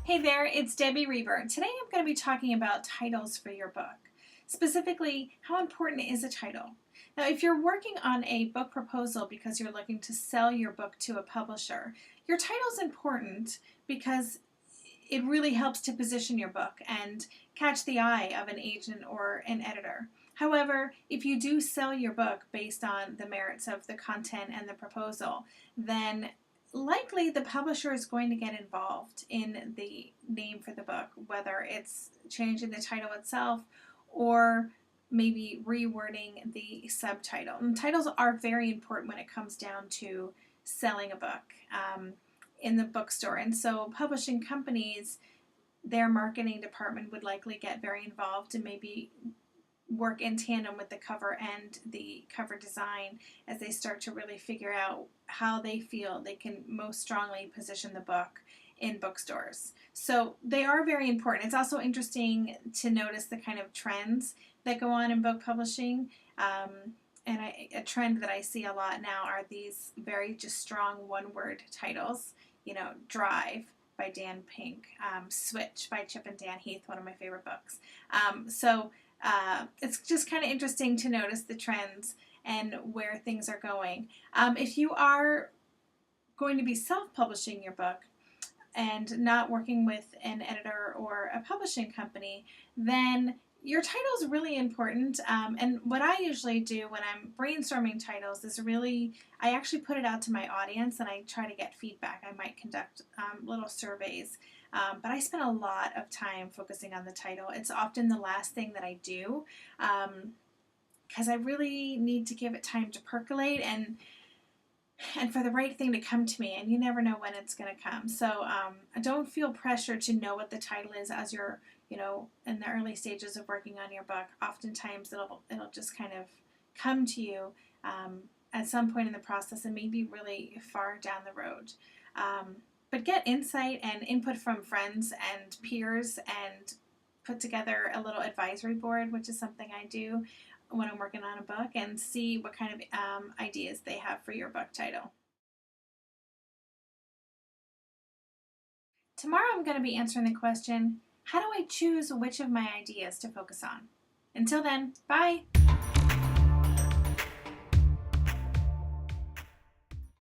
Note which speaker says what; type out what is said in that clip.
Speaker 1: Hey there, it's Debbie Reber. Today I'm going to be talking about titles for your book. Specifically, how important is a title? Now, if you're working on a book proposal because you're looking to sell your book to a publisher, your title is important because it really helps to position your book and catch the eye of an agent or an editor. However, if you do sell your book based on the merits of the content and the proposal, then likely the publisher is going to get involved in the name for the book, whether it's changing the title itself or maybe rewording the subtitle. And titles are very important when it comes down to selling a book in the bookstore. And so publishing companies, their marketing department would likely get very involved and maybe work in tandem with the cover and the cover design as they start to really figure out how they feel they can most strongly position the book in bookstores. So they are very important. It's also interesting to notice the kind of trends that go on in book publishing. A trend that I see a lot now are these very just strong one-word titles. You know, Drive by Dan Pink, Switch by Chip and Dan Heath, one of my favorite books. It's just kind of interesting to notice the trends and where things are going. If you are going to be self-publishing your book and not working with an editor or a publishing company, then your title is really important. And what I usually do when I'm brainstorming titles is I actually put it out to my audience and I try to get feedback. I might conduct little surveys. But I spend a lot of time focusing on the title. It's often the last thing that I do because I really need to give it time to percolate and for the right thing to come to me, and you never know when it's going to come. So I don't feel pressure to know what the title is as you're, in the early stages of working on your book. Oftentimes it'll just kind of come to you at some point in the process and maybe really far down the road. But get insight and input from friends and peers and put together a little advisory board, which is something I do when I'm working on a book, and see what kind of ideas they have for your book title. Tomorrow I'm going to be answering the question, how do I choose which of my ideas to focus on? Until then, bye!